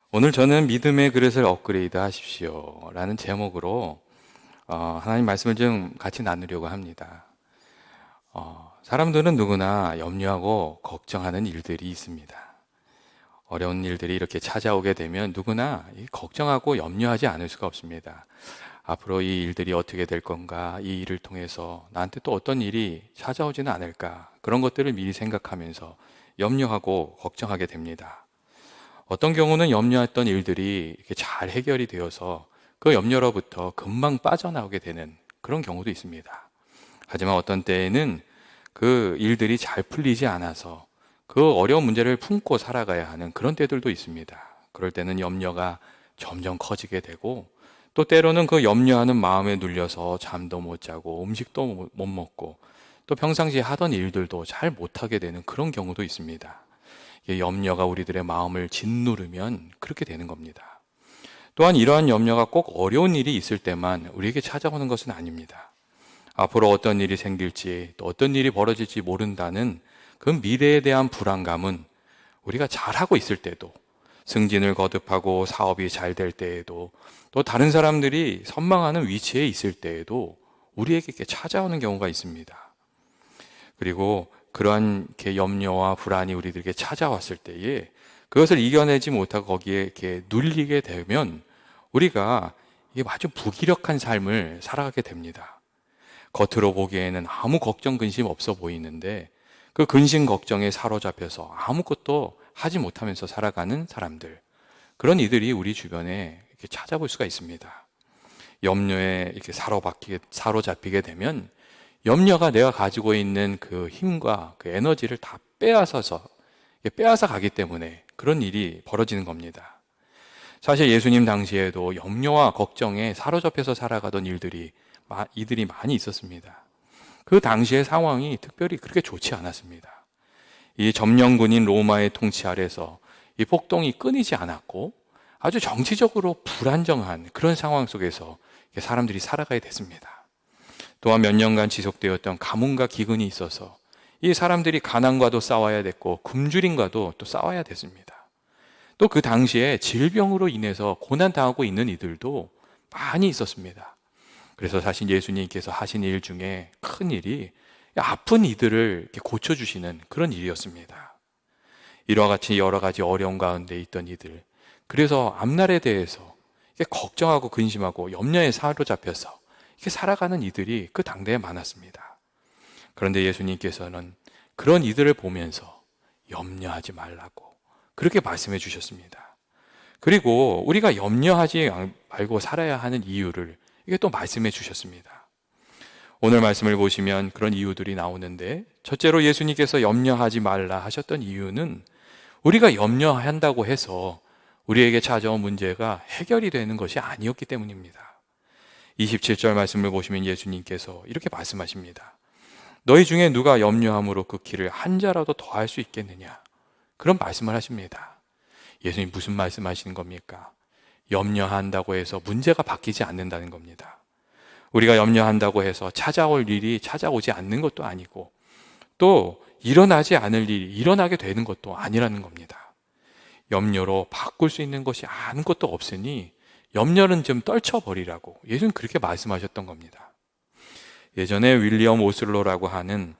오늘 저는 믿음의 그릇을 업그레이드 하십시오 라는 제목으로 하나님 말씀을 좀 같이 나누려고 합니다. 사람들은 누구나 염려하고 걱정하는 일들이 있습니다. 어려운 일들이 이렇게 찾아오게 되면 누구나 걱정하고 염려하지 않을 수가 없습니다. 앞으로 이 일들이 어떻게 될 건가, 이 일을 통해서 나한테 또 어떤 일이 찾아오지는 않을까, 그런 것들을 미리 생각하면서 염려하고 걱정하게 됩니다. 어떤 경우는 염려했던 일들이 이렇게 잘 해결이 되어서 그 염려로부터 금방 빠져나오게 되는 그런 경우도 있습니다. 하지만 어떤 때에는 그 일들이 잘 풀리지 않아서 그 어려운 문제를 품고 살아가야 하는 그런 때들도 있습니다. 그럴 때는 염려가 점점 커지게 되고, 또 때로는 그 염려하는 마음에 눌려서 잠도 못 자고 음식도 못 먹고 또 평상시에 하던 일들도 잘 못하게 되는 그런 경우도 있습니다. 염려가 우리들의 마음을 짓누르면 그렇게 되는 겁니다. 또한 이러한 염려가 꼭 어려운 일이 있을 때만 우리에게 찾아오는 것은 아닙니다. 앞으로 어떤 일이 생길지, 또 어떤 일이 벌어질지 모른다는 그 미래에 대한 불안감은 우리가 잘하고 있을 때도, 승진을 거듭하고 사업이 잘 될 때에도, 또 다른 사람들이 선망하는 위치에 있을 때에도 우리에게 이렇게 찾아오는 경우가 있습니다. 그리고 그러한 이렇게 염려와 불안이 우리들에게 찾아왔을 때에 그것을 이겨내지 못하고 거기에 이렇게 눌리게 되면 우리가 이게 아주 무기력한 삶을 살아가게 됩니다. 겉으로 보기에는 아무 걱정 근심 없어 보이는데 그 근심 걱정에 사로잡혀서 아무것도 하지 못하면서 살아가는 사람들, 그런 이들이 우리 주변에 이렇게 찾아볼 수가 있습니다. 염려에 이렇게 사로잡히게 되면 염려가 내가 가지고 있는 그 힘과 그 에너지를 다 빼앗아 가기 때문에 그런 일이 벌어지는 겁니다. 사실 예수님 당시에도 염려와 걱정에 사로잡혀서 살아가던 이들이 많이 있었습니다. 그 당시의 상황이 특별히 그렇게 좋지 않았습니다. 이 점령군인 로마의 통치 아래서 이 폭동이 끊이지 않았고 아주 정치적으로 불안정한 그런 상황 속에서 사람들이 살아가야 됐습니다. 또한 몇 년간 지속되었던 가뭄과 기근이 있어서 이 사람들이 가난과도 싸워야 됐고 굶주림과도 또 싸워야 됐습니다. 또 그 당시에 질병으로 인해서 고난당하고 있는 이들도 많이 있었습니다. 그래서 사실 예수님께서 하신 일 중에 큰 일이 아픈 이들을 이렇게 고쳐주시는 그런 일이었습니다. 이와 같이 여러 가지 어려움 가운데 있던 이들, 그래서 앞날에 대해서 걱정하고 근심하고 염려에 사로잡혀서 이렇게 살아가는 이들이 그 당대에 많았습니다. 그런데 예수님께서는 그런 이들을 보면서 염려하지 말라고 그렇게 말씀해 주셨습니다. 그리고 우리가 염려하지 말고 살아야 하는 이유를 이게 또 말씀해 주셨습니다. 오늘 말씀을 보시면 그런 이유들이 나오는데, 첫째로 예수님께서 염려하지 말라 하셨던 이유는 우리가 염려한다고 해서 우리에게 찾아온 문제가 해결이 되는 것이 아니었기 때문입니다. 27절 말씀을 보시면 예수님께서 이렇게 말씀하십니다. 너희 중에 누가 염려함으로 그 길을 한 자라도 더할 수 있겠느냐? 그런 말씀을 하십니다. 예수님 무슨 말씀하시는 겁니까? 염려한다고 해서 문제가 바뀌지 않는다는 겁니다. 우리가 염려한다고 해서 찾아올 일이 찾아오지 않는 것도 아니고 또 일어나지 않을 일이 일어나게 되는 것도 아니라는 겁니다. 염려로 바꿀 수 있는 것이 아무것도 없으니 염려는 좀 떨쳐버리라고 예수는 그렇게 말씀하셨던 겁니다. 예전에 윌리엄 오슬로라고 하는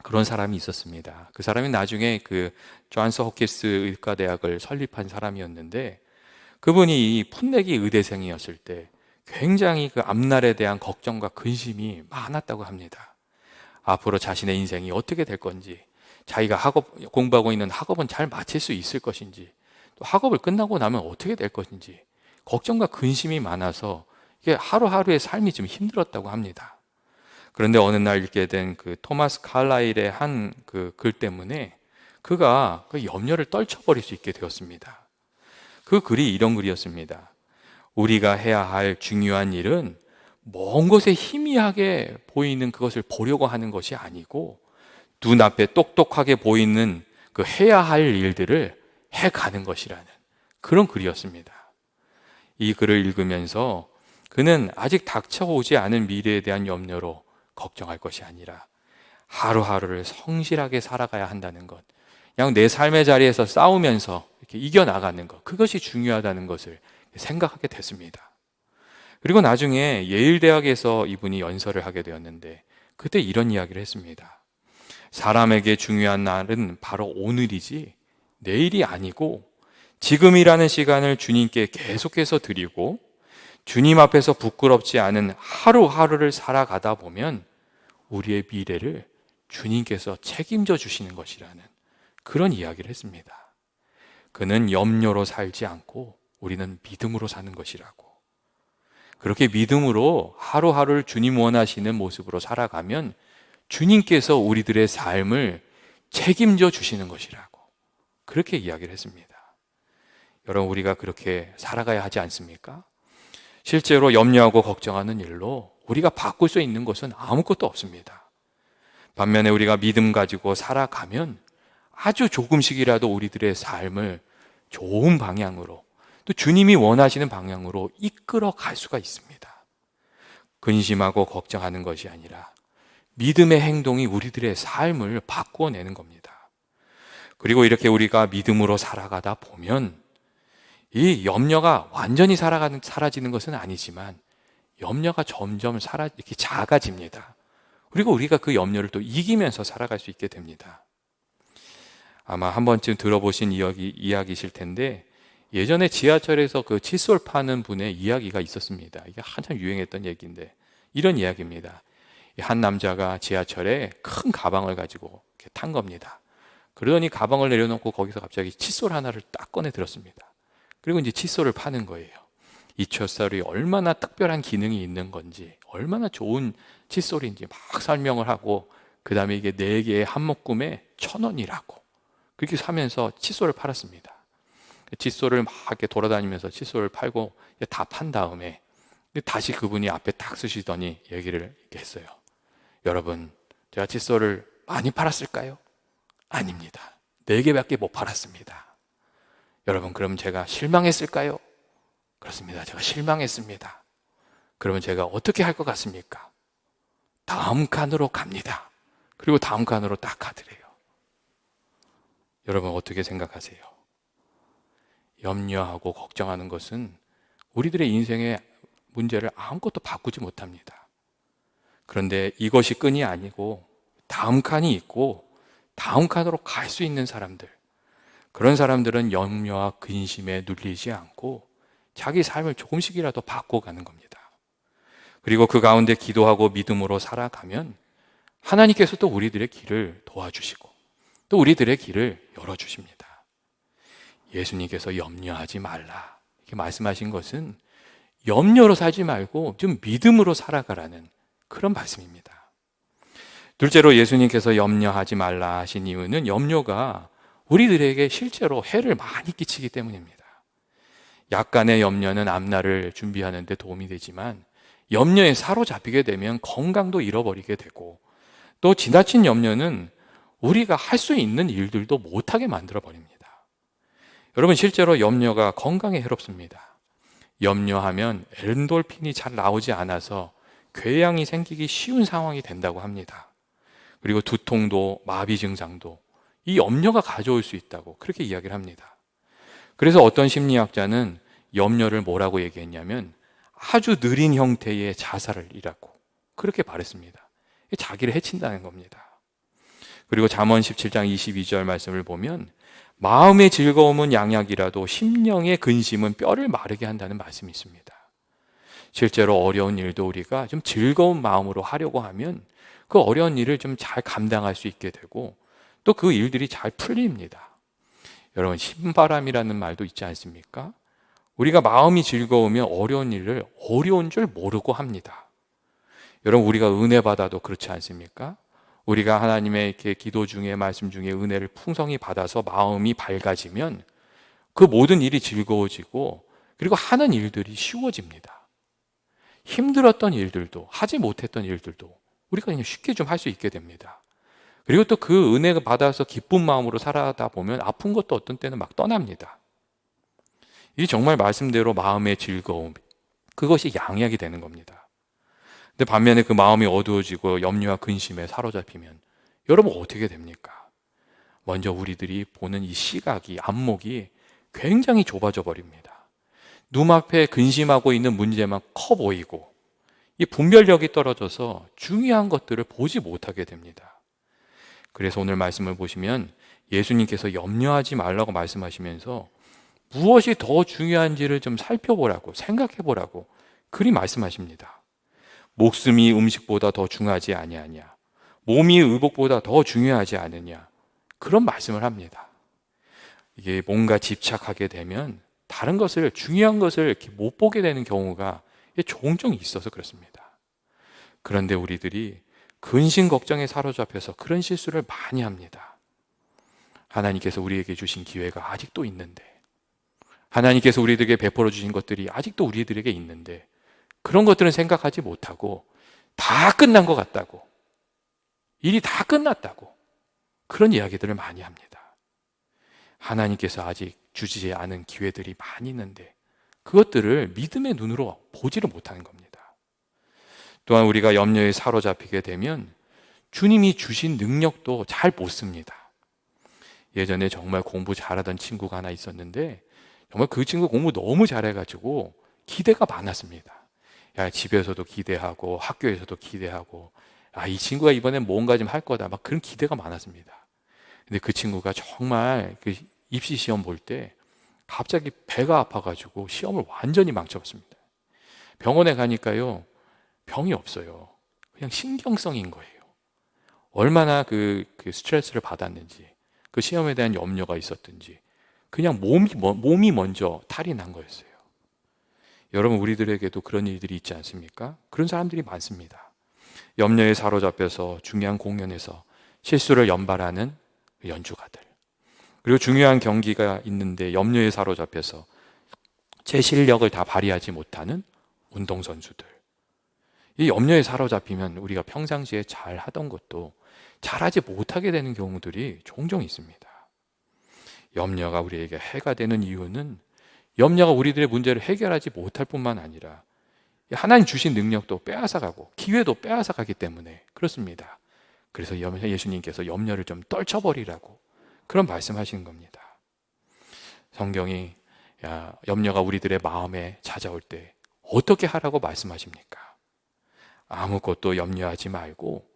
그런 사람이 있었습니다. 그 사람이 나중에 그 존스 홉킨스 의과대학을 설립한 사람이었는데, 그분이 이 풋내기 의대생이었을 때 굉장히 그 앞날에 대한 걱정과 근심이 많았다고 합니다. 앞으로 자신의 인생이 어떻게 될 건지, 자기가 공부하고 있는 학업은 잘 마칠 수 있을 것인지, 또 학업을 끝나고 나면 어떻게 될 것인지 걱정과 근심이 많아서 이게 하루하루의 삶이 좀 힘들었다고 합니다. 그런데 어느 날 읽게 된 그 토마스 칼라일의 한 그 글 때문에 그가 그 염려를 떨쳐버릴 수 있게 되었습니다. 그 글이 이런 글이었습니다. 우리가 해야 할 중요한 일은 먼 곳에 희미하게 보이는 그것을 보려고 하는 것이 아니고 눈앞에 똑똑하게 보이는 그 해야 할 일들을 해가는 것이라는 그런 글이었습니다. 이 글을 읽으면서 그는 아직 닥쳐오지 않은 미래에 대한 염려로 걱정할 것이 아니라 하루하루를 성실하게 살아가야 한다는 것, 그냥 내 삶의 자리에서 싸우면서 이렇게 이겨나가는 것, 그것이 중요하다는 것을 생각하게 됐습니다. 그리고 나중에 예일대학에서 이분이 연설을 하게 되었는데 그때 이런 이야기를 했습니다. 사람에게 중요한 날은 바로 오늘이지 내일이 아니고 지금이라는 시간을 주님께 계속해서 드리고 주님 앞에서 부끄럽지 않은 하루하루를 살아가다 보면 우리의 미래를 주님께서 책임져 주시는 것이라는 그런 이야기를 했습니다. 그는 염려로 살지 않고 우리는 믿음으로 사는 것이라고. 그렇게 믿음으로 하루하루를 주님 원하시는 모습으로 살아가면 주님께서 우리들의 삶을 책임져 주시는 것이라고 그렇게 이야기를 했습니다. 여러분, 우리가 그렇게 살아가야 하지 않습니까? 실제로 염려하고 걱정하는 일로 우리가 바꿀 수 있는 것은 아무것도 없습니다. 반면에 우리가 믿음 가지고 살아가면 아주 조금씩이라도 우리들의 삶을 좋은 방향으로, 또 주님이 원하시는 방향으로 이끌어 갈 수가 있습니다. 근심하고 걱정하는 것이 아니라 믿음의 행동이 우리들의 삶을 바꾸어내는 겁니다. 그리고 이렇게 우리가 믿음으로 살아가다 보면 이 염려가 완전히 사라지는 것은 아니지만 염려가 점점 이렇게 작아집니다. 그리고 우리가 그 염려를 또 이기면서 살아갈 수 있게 됩니다. 아마 한 번쯤 들어보신 이야기이실 텐데 예전에 지하철에서 그 칫솔 파는 분의 이야기가 있었습니다. 이게 한참 유행했던 얘기인데 이런 이야기입니다. 한 남자가 지하철에 큰 가방을 가지고 이렇게 탄 겁니다. 그러더니 가방을 내려놓고 거기서 갑자기 칫솔 하나를 딱 꺼내 들었습니다. 그리고 이제 칫솔을 파는 거예요. 이 칫솔이 얼마나 특별한 기능이 있는 건지, 얼마나 좋은 칫솔인지 막 설명을 하고, 그 다음에 이게 4개의 한 묶음에 1,000원이라고 그렇게 사면서 칫솔을 팔았습니다. 칫솔을 막 이렇게 돌아다니면서 칫솔을 팔고 다 판 다음에 다시 그분이 앞에 딱 쓰시더니 얘기를 이렇게 했어요. 여러분, 제가 칫솔을 많이 팔았을까요? 아닙니다. 4개밖에 못 팔았습니다. 여러분, 그럼 제가 실망했을까요? 그렇습니다. 제가 실망했습니다. 그러면 제가 어떻게 할 것 같습니까? 다음 칸으로 갑니다. 그리고 다음 칸으로 딱 가더래요. 여러분, 어떻게 생각하세요? 염려하고 걱정하는 것은 우리들의 인생의 문제를 아무것도 바꾸지 못합니다. 그런데 이것이 끈이 아니고 다음 칸이 있고 다음 칸으로 갈 수 있는 사람들, 그런 사람들은 염려와 근심에 눌리지 않고 자기 삶을 조금씩이라도 바꿔가는 겁니다. 그리고 그 가운데 기도하고 믿음으로 살아가면 하나님께서 또 우리들의 길을 도와주시고 또 우리들의 길을 열어주십니다. 예수님께서 염려하지 말라 이렇게 말씀하신 것은 염려로 살지 말고 좀 믿음으로 살아가라는 그런 말씀입니다. 둘째로 예수님께서 염려하지 말라 하신 이유는 염려가 우리들에게 실제로 해를 많이 끼치기 때문입니다. 약간의 염려는 앞날을 준비하는 데 도움이 되지만 염려에 사로잡히게 되면 건강도 잃어버리게 되고, 또 지나친 염려는 우리가 할 수 있는 일들도 못하게 만들어 버립니다. 여러분, 실제로 염려가 건강에 해롭습니다. 염려하면 엔돌핀이 잘 나오지 않아서 궤양이 생기기 쉬운 상황이 된다고 합니다. 그리고 두통도 마비 증상도 이 염려가 가져올 수 있다고 그렇게 이야기를 합니다. 그래서 어떤 심리학자는 염려를 뭐라고 얘기했냐면 아주 느린 형태의 자살이라고 그렇게 말했습니다. 자기를 해친다는 겁니다. 그리고 잠언 17장 22절 말씀을 보면 마음의 즐거움은 양약이라도 심령의 근심은 뼈를 마르게 한다는 말씀이 있습니다. 실제로 어려운 일도 우리가 좀 즐거운 마음으로 하려고 하면 그 어려운 일을 좀 잘 감당할 수 있게 되고 또 그 일들이 잘 풀립니다. 여러분, 신바람이라는 말도 있지 않습니까? 우리가 마음이 즐거우면 어려운 일을 어려운 줄 모르고 합니다. 여러분, 우리가 은혜 받아도 그렇지 않습니까? 우리가 하나님의 이렇게 기도 중에 말씀 중에 은혜를 풍성히 받아서 마음이 밝아지면 그 모든 일이 즐거워지고 그리고 하는 일들이 쉬워집니다. 힘들었던 일들도 하지 못했던 일들도 우리가 그냥 쉽게 좀 할 수 있게 됩니다. 그리고 또 그 은혜를 받아서 기쁜 마음으로 살아다 보면 아픈 것도 어떤 때는 막 떠납니다. 이 정말 말씀대로 마음의 즐거움, 그것이 양약이 되는 겁니다. 근데 반면에 그 마음이 어두워지고 염려와 근심에 사로잡히면 여러분 어떻게 됩니까? 먼저 우리들이 보는 이 시각이, 안목이 굉장히 좁아져 버립니다. 눈앞에 근심하고 있는 문제만 커 보이고 이 분별력이 떨어져서 중요한 것들을 보지 못하게 됩니다. 그래서 오늘 말씀을 보시면 예수님께서 염려하지 말라고 말씀하시면서 무엇이 더 중요한지를 좀 살펴보라고, 생각해 보라고 그리 말씀하십니다. 목숨이 음식보다 더 중요하지 아니하냐, 몸이 의복보다 더 중요하지 않으냐, 그런 말씀을 합니다. 이게 뭔가 집착하게 되면 다른 것을, 중요한 것을 이렇게 못 보게 되는 경우가 종종 있어서 그렇습니다. 그런데 우리들이 근심 걱정에 사로잡혀서 그런 실수를 많이 합니다. 하나님께서 우리에게 주신 기회가 아직도 있는데, 하나님께서 우리들에게 베풀어 주신 것들이 아직도 우리들에게 있는데, 그런 것들은 생각하지 못하고 다 끝난 것 같다고, 일이 다 끝났다고 그런 이야기들을 많이 합니다. 하나님께서 아직 주지 않은 기회들이 많이 있는데 그것들을 믿음의 눈으로 보지를 못하는 겁니다. 또한 우리가 염려에 사로잡히게 되면 주님이 주신 능력도 잘 못 씁니다. 예전에 정말 공부 잘하던 친구가 하나 있었는데 정말 그 친구 공부 너무 잘해가지고 기대가 많았습니다. 야, 집에서도 기대하고 학교에서도 기대하고, 이 친구가 이번엔 뭔가 좀 할 거다, 막 그런 기대가 많았습니다. 근데 그 친구가 정말 그 입시 시험 볼 때 갑자기 배가 아파가지고 시험을 완전히 망쳐봤습니다. 병원에 가니까요, 병이 없어요. 그냥 신경성인 거예요. 얼마나 그 스트레스를 받았는지, 그 시험에 대한 염려가 있었든지 그냥 몸이 먼저 탈이 난 거였어요. 여러분, 우리들에게도 그런 일들이 있지 않습니까? 그런 사람들이 많습니다. 염려에 사로잡혀서 중요한 공연에서 실수를 연발하는 연주가들, 그리고 중요한 경기가 있는데 염려에 사로잡혀서 제 실력을 다 발휘하지 못하는 운동선수들. 이 염려에 사로잡히면 우리가 평상시에 잘 하던 것도 잘하지 못하게 되는 경우들이 종종 있습니다. 염려가 우리에게 해가 되는 이유는 염려가 우리들의 문제를 해결하지 못할 뿐만 아니라 하나님 주신 능력도 빼앗아가고 기회도 빼앗아가기 때문에 그렇습니다. 그래서 예수님께서 염려를 좀 떨쳐버리라고 그런 말씀하시는 겁니다. 성경이 염려가 우리들의 마음에 찾아올 때 어떻게 하라고 말씀하십니까? 아무것도 염려하지 말고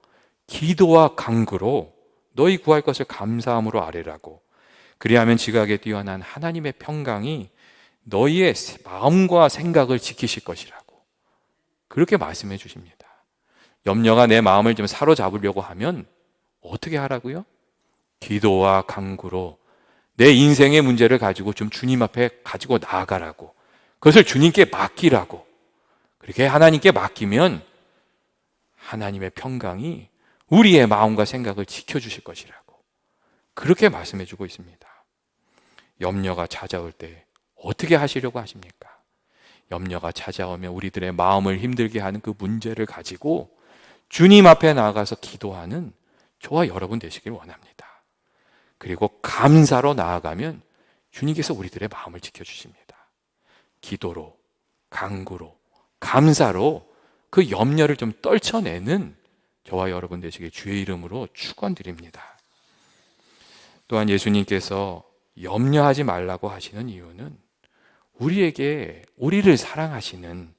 기도와 간구로 너희 구할 것을 감사함으로 아뢰라고, 그리하면 지각에 뛰어난 하나님의 평강이 너희의 마음과 생각을 지키실 것이라고 그렇게 말씀해 주십니다. 염려가 내 마음을 좀 사로잡으려고 하면 어떻게 하라고요? 기도와 간구로 내 인생의 문제를 가지고 좀 주님 앞에 가지고 나아가라고, 그것을 주님께 맡기라고. 그렇게 하나님께 맡기면 하나님의 평강이 우리의 마음과 생각을 지켜주실 것이라고 그렇게 말씀해 주고 있습니다. 염려가 찾아올 때 어떻게 하시려고 하십니까? 염려가 찾아오면 우리들의 마음을 힘들게 하는 그 문제를 가지고 주님 앞에 나아가서 기도하는 저와 여러분 되시길 원합니다. 그리고 감사로 나아가면 주님께서 우리들의 마음을 지켜주십니다. 기도로, 간구로, 감사로 그 염려를 좀 떨쳐내는 저와 여러분 되시길 주의 이름으로 축원드립니다. 또한 예수님께서 염려하지 말라고 하시는 이유는 우리를 사랑하시는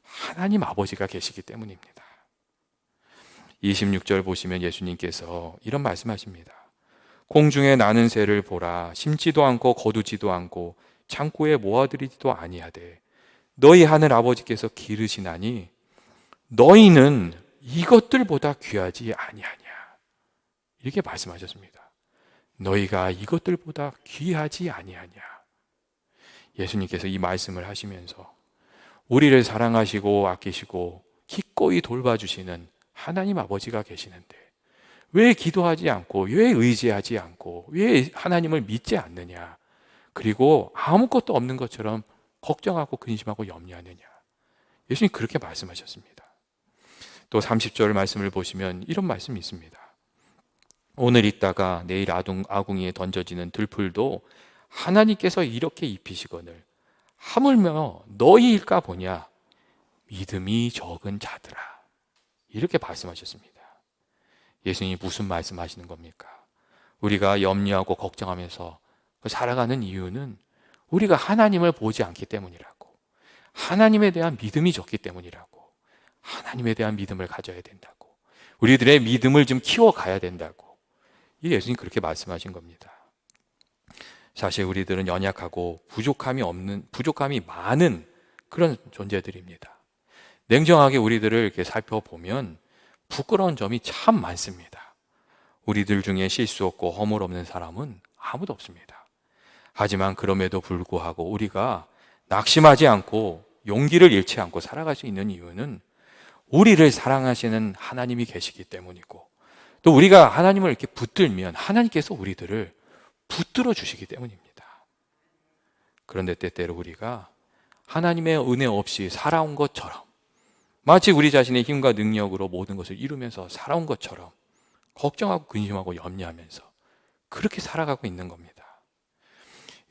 하나님 아버지가 계시기 때문입니다. 26절 보시면 예수님께서 이런 말씀하십니다. 공중에 나는 새를 보라, 심지도 않고 거두지도 않고 창고에 모아들이지도 아니하되 너희 하늘 아버지께서 기르시나니 너희는 이것들보다 귀하지 아니하냐, 이렇게 말씀하셨습니다. 너희가 이것들보다 귀하지 아니하냐. 예수님께서 이 말씀을 하시면서 우리를 사랑하시고 아끼시고 기꺼이 돌봐주시는 하나님 아버지가 계시는데 왜 기도하지 않고, 왜 의지하지 않고, 왜 하나님을 믿지 않느냐, 그리고 아무것도 없는 것처럼 걱정하고 근심하고 염려하느냐. 예수님 그렇게 말씀하셨습니다. 또 30절 말씀을 보시면 이런 말씀이 있습니다. 오늘 있다가 내일 아궁이에 던져지는 들풀도 하나님께서 이렇게 입히시거늘 하물며 너희일까 보냐, 믿음이 적은 자들아, 이렇게 말씀하셨습니다. 예수님이 무슨 말씀하시는 겁니까? 우리가 염려하고 걱정하면서 살아가는 이유는 우리가 하나님을 보지 않기 때문이라고, 하나님에 대한 믿음이 적기 때문이라고, 하나님에 대한 믿음을 가져야 된다고, 우리들의 믿음을 좀 키워가야 된다고, 예수님 그렇게 말씀하신 겁니다. 사실 우리들은 연약하고 부족함이 많은 그런 존재들입니다. 냉정하게 우리들을 이렇게 살펴보면 부끄러운 점이 참 많습니다. 우리들 중에 실수 없고 허물 없는 사람은 아무도 없습니다. 하지만 그럼에도 불구하고 우리가 낙심하지 않고 용기를 잃지 않고 살아갈 수 있는 이유는 우리를 사랑하시는 하나님이 계시기 때문이고, 또 우리가 하나님을 이렇게 붙들면 하나님께서 우리들을 붙들어 주시기 때문입니다. 그런데 때때로 우리가 하나님의 은혜 없이 살아온 것처럼, 마치 우리 자신의 힘과 능력으로 모든 것을 이루면서 살아온 것처럼 걱정하고 근심하고 염려하면서 그렇게 살아가고 있는 겁니다.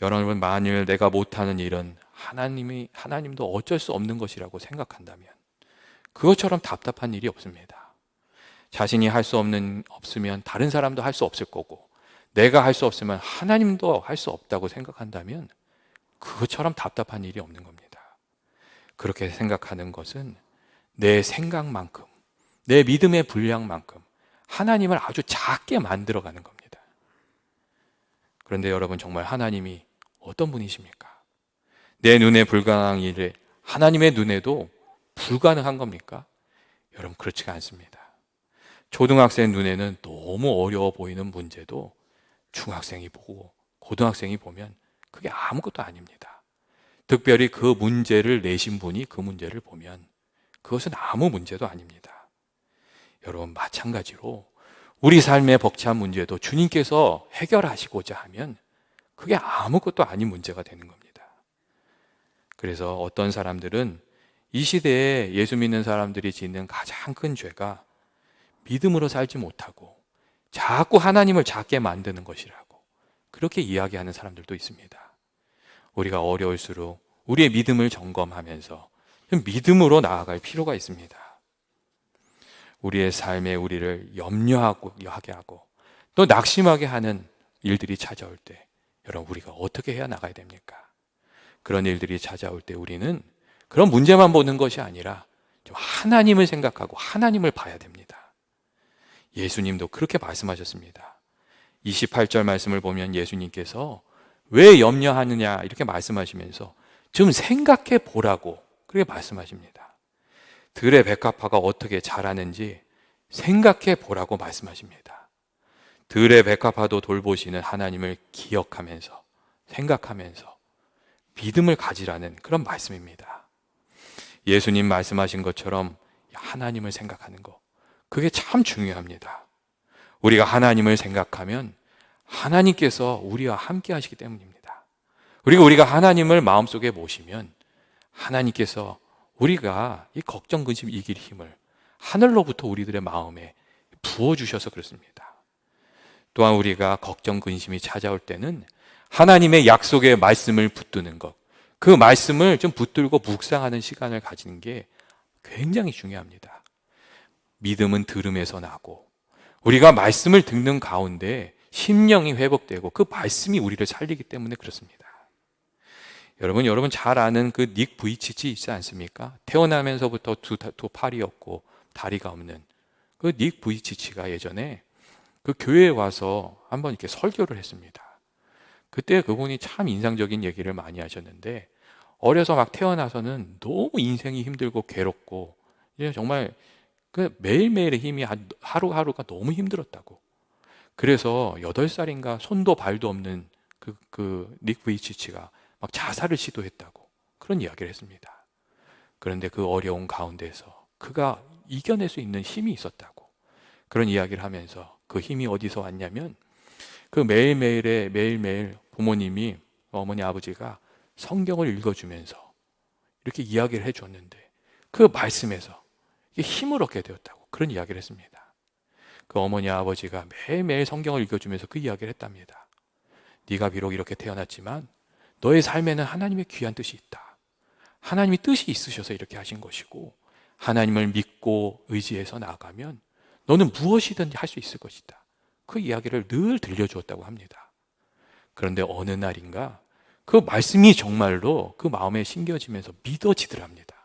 여러분, 만일 내가 못하는 일은 하나님도 어쩔 수 없는 것이라고 생각한다면 그것처럼 답답한 일이 없습니다. 자신이 할 수 없으면 다른 사람도 할 수 없을 거고, 내가 할 수 없으면 하나님도 할 수 없다고 생각한다면 그것처럼 답답한 일이 없는 겁니다. 그렇게 생각하는 것은 내 생각만큼, 내 믿음의 분량만큼 하나님을 아주 작게 만들어가는 겁니다. 그런데 여러분, 정말 하나님이 어떤 분이십니까? 내 눈에 불가능한 일을 하나님의 눈에도 불가능한 겁니까? 여러분, 그렇지가 않습니다. 초등학생 눈에는 너무 어려워 보이는 문제도 중학생이 보고 고등학생이 보면 그게 아무것도 아닙니다. 특별히 그 문제를 내신 분이 그 문제를 보면 그것은 아무 문제도 아닙니다. 여러분, 마찬가지로 우리 삶의 벅찬 문제도 주님께서 해결하시고자 하면 그게 아무것도 아닌 문제가 되는 겁니다. 그래서 어떤 사람들은 이 시대에 예수 믿는 사람들이 짓는 가장 큰 죄가 믿음으로 살지 못하고 자꾸 하나님을 작게 만드는 것이라고 그렇게 이야기하는 사람들도 있습니다. 우리가 어려울수록 우리의 믿음을 점검하면서 믿음으로 나아갈 필요가 있습니다. 우리의 삶에 우리를 염려하게 하고 또 낙심하게 하는 일들이 찾아올 때, 여러분, 우리가 어떻게 해야 나가야 됩니까? 그런 일들이 찾아올 때 우리는 그런 문제만 보는 것이 아니라 좀 하나님을 생각하고 하나님을 봐야 됩니다. 예수님도 그렇게 말씀하셨습니다. 28절 말씀을 보면 예수님께서 왜 염려하느냐 이렇게 말씀하시면서 좀 생각해 보라고 그렇게 말씀하십니다. 들의 백합화가 어떻게 자라는지 생각해 보라고 말씀하십니다. 들의 백합화도 돌보시는 하나님을 기억하면서 생각하면서 믿음을 가지라는 그런 말씀입니다. 예수님 말씀하신 것처럼 하나님을 생각하는 것, 그게 참 중요합니다. 우리가 하나님을 생각하면 하나님께서 우리와 함께 하시기 때문입니다. 그리고 우리가 하나님을 마음속에 모시면 하나님께서 우리가 이 걱정, 근심 이길 힘을 하늘로부터 우리들의 마음에 부어주셔서 그렇습니다. 또한 우리가 걱정, 근심이 찾아올 때는 하나님의 약속의 말씀을 붙드는 것, 그 말씀을 좀 붙들고 묵상하는 시간을 가지는 게 굉장히 중요합니다. 믿음은 들음에서 나고 우리가 말씀을 듣는 가운데 심령이 회복되고 그 말씀이 우리를 살리기 때문에 그렇습니다. 여러분 잘 아는 그 닉 부이치치 있지 않습니까? 태어나면서부터 두 팔이 없고 다리가 없는 그 닉 부이치치가 예전에 그 교회에 와서 한번 이렇게 설교를 했습니다. 그때 그분이 참 인상적인 얘기를 많이 하셨는데, 어려서 막 태어나서는 너무 인생이 힘들고 괴롭고 이제 정말 그 매일매일의 힘이 하루하루가 너무 힘들었다고. 그래서 8살인가 손도 발도 없는 닉 부이치치가 막 자살을 시도했다고 그런 이야기를 했습니다. 그런데 그 어려운 가운데서 그가 이겨낼 수 있는 힘이 있었다고 그런 이야기를 하면서, 그 힘이 어디서 왔냐면 그 매일매일 부모님이, 어머니 아버지가 성경을 읽어주면서 이렇게 이야기를 해줬는데 그 말씀에서 힘을 얻게 되었다고 그런 이야기를 했습니다. 그 어머니 아버지가 매일매일 성경을 읽어주면서 그 이야기를 했답니다. 네가 비록 이렇게 태어났지만 너의 삶에는 하나님의 귀한 뜻이 있다. 하나님이 뜻이 있으셔서 이렇게 하신 것이고, 하나님을 믿고 의지해서 나아가면 너는 무엇이든지 할 수 있을 것이다. 그 이야기를 늘 들려주었다고 합니다. 그런데 어느 날인가 그 말씀이 정말로 그 마음에 심겨지면서 믿어지더랍니다.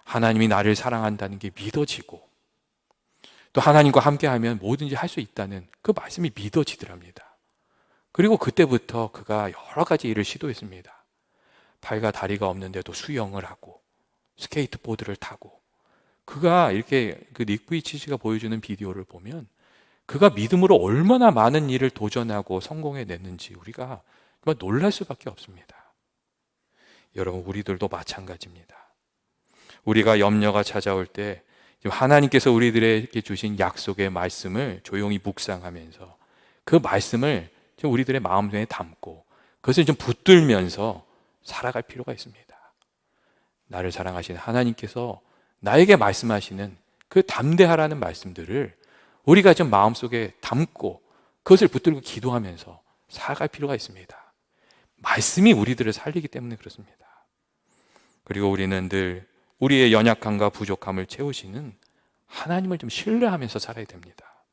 하나님이 나를 사랑한다는 게 믿어지고, 또 하나님과 함께하면 뭐든지 할 수 있다는 그 말씀이 믿어지더랍니다. 그리고 그때부터 그가 여러 가지 일을 시도했습니다. 팔과 다리가 없는데도 수영을 하고 스케이트보드를 타고, 그가 이렇게 그 닉 부이치치가 보여주는 비디오를 보면 그가 믿음으로 얼마나 많은 일을 도전하고 성공해냈는지 우리가 정말 놀랄 수밖에 없습니다. 여러분, 우리들도 마찬가지입니다. 우리가 염려가 찾아올 때 하나님께서 우리들에게 주신 약속의 말씀을 조용히 묵상하면서 그 말씀을 좀 우리들의 마음에 담고 그것을 좀 붙들면서 살아갈 필요가 있습니다. 나를 사랑하시는 하나님께서 나에게 말씀하시는 그 담대하라는 말씀들을 우리가 좀 마음속에 담고 그것을 붙들고 기도하면서 살아갈 필요가 있습니다. 말씀이 우리들을 살리기 때문에 그렇습니다. 그리고 우리는 늘 우리의 연약함과 부족함을 채우시는 하나님을 좀 신뢰하면서 살아야 됩니다.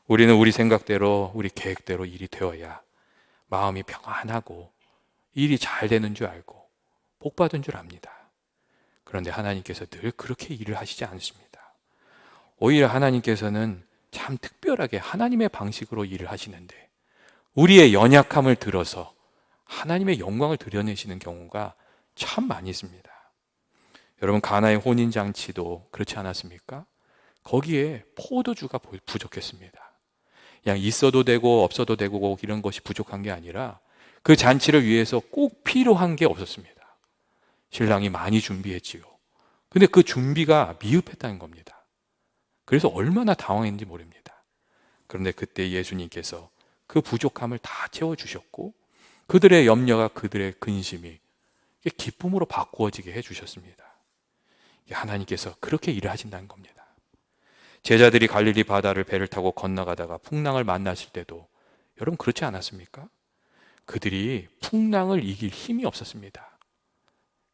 우리는 우리 생각대로, 우리 계획대로 일이 되어야 마음이 평안하고 일이 잘 되는 줄 알고 복 받은 줄 압니다. 그런데 하나님께서 늘 그렇게 일을 하시지 않으십니다. 오히려 하나님께서는 참 특별하게 하나님의 방식으로 일을 하시는데 우리의 연약함을 들어서 하나님의 영광을 드러내시는 경우가 참 많이 있습니다. 여러분, 가나의 혼인잔치도 그렇지 않았습니까? 거기에 포도주가 부족했습니다. 그냥 있어도 되고 없어도 되고 이런 것이 부족한 게 아니라 그 잔치를 위해서 꼭 필요한 게 없었습니다. 신랑이 많이 준비했지요. 근데 그 준비가 미흡했다는 겁니다. 그래서 얼마나 당황했는지 모릅니다. 그런데 그때 예수님께서 그 부족함을 다 채워주셨고 그들의 염려가, 그들의 근심이 기쁨으로 바꾸어지게 해주셨습니다. 하나님께서 그렇게 일을 하신다는 겁니다. 제자들이 갈릴리 바다를 배를 타고 건너가다가 풍랑을 만났을 때도 여러분 그렇지 않았습니까? 그들이 풍랑을 이길 힘이 없었습니다.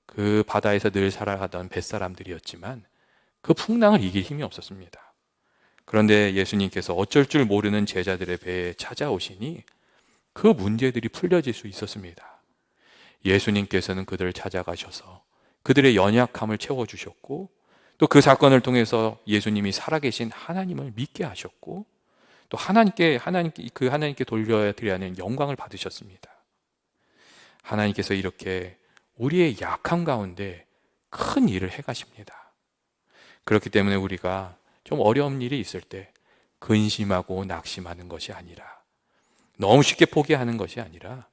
그 바다에서 늘 살아가던 뱃사람들이었지만 그 풍랑을 이길 힘이 없었습니다. 그런데 예수님께서 어쩔 줄 모르는 제자들의 배에 찾아오시니 그 문제들이 풀려질 수 있었습니다. 예수님께서는 그들을 찾아가셔서 그들의 연약함을 채워주셨고 또 그 사건을 통해서 예수님이 살아계신 하나님을 믿게 하셨고 또 하나님께 돌려드려야 하는 영광을 받으셨습니다. 하나님께서 이렇게 우리의 약함 가운데 큰 일을 해가십니다. 그렇기 때문에 우리가 좀 어려운 일이 있을 때 근심하고 낙심하는 것이 아니라, 너무 쉽게 포기하는 것이 아니라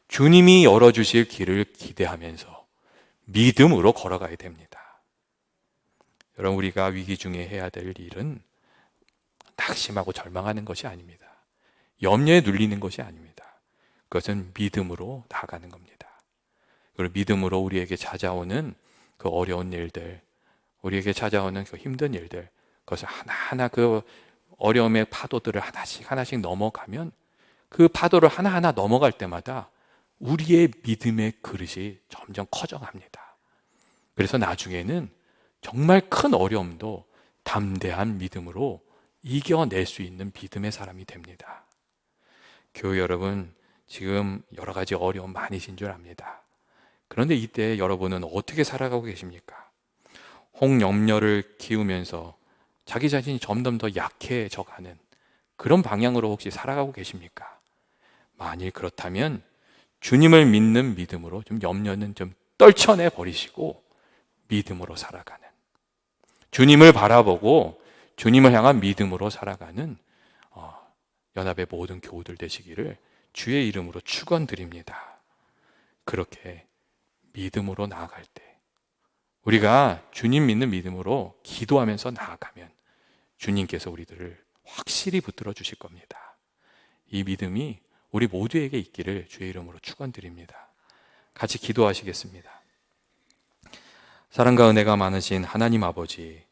주님이 열어주실 길을 기대하면서 믿음으로 걸어가야 됩니다. 여러분, 우리가 위기 중에 해야 될 일은 낙심하고 절망하는 것이 아닙니다. 염려에 눌리는 것이 아닙니다. 그것은 믿음으로 나아가는 겁니다. 그리고 믿음으로 우리에게 찾아오는 그 어려운 일들, 우리에게 찾아오는 그 힘든 일들, 그것을 하나하나 그 어려움의 파도들을 하나씩 넘어가면 그 파도를 하나하나 넘어갈 때마다 우리의 믿음의 그릇이 점점 커져갑니다. 그래서 나중에는 정말 큰 어려움도 담대한 믿음으로 이겨낼 수 있는 믿음의 사람이 됩니다. 교회 여러분, 지금 여러 가지 어려움 많으신 줄 압니다. 그런데 이때 여러분은 어떻게 살아가고 계십니까? 홍염려를 키우면서 자기 자신이 점점 더 약해져가는 그런 방향으로 혹시 살아가고 계십니까? 만일 그렇다면 주님을 믿는 믿음으로 좀 염려는 좀 떨쳐내 버리시고 믿음으로 살아가는, 주님을 바라보고 주님을 향한 믿음으로 살아가는 연합의 모든 교우들 되시기를 주의 이름으로 축원드립니다. 그렇게 믿음으로 나아갈 때, 우리가 주님 믿는 믿음으로 기도하면서 나아가면 주님께서 우리들을 확실히 붙들어 주실 겁니다. 이 믿음이 우리 모두에게 있기를 주의 이름으로 축원드립니다. 같이 기도하시겠습니다. 사랑과 은혜가 많으신 하나님 아버지,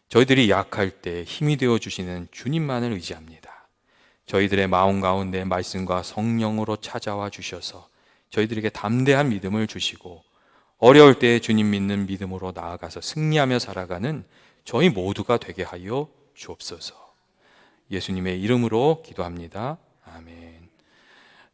저희들이 약할 때 힘이 되어 주시는 주님만을 의지합니다. 저희들의 마음 가운데 말씀과 성령으로 찾아와 주셔서 저희들에게 담대한 믿음을 주시고 어려울 때 주님 믿는 믿음으로 나아가서 승리하며 살아가는 저희 모두가 되게 하여 주옵소서. 예수님의 이름으로 기도합니다. 아멘.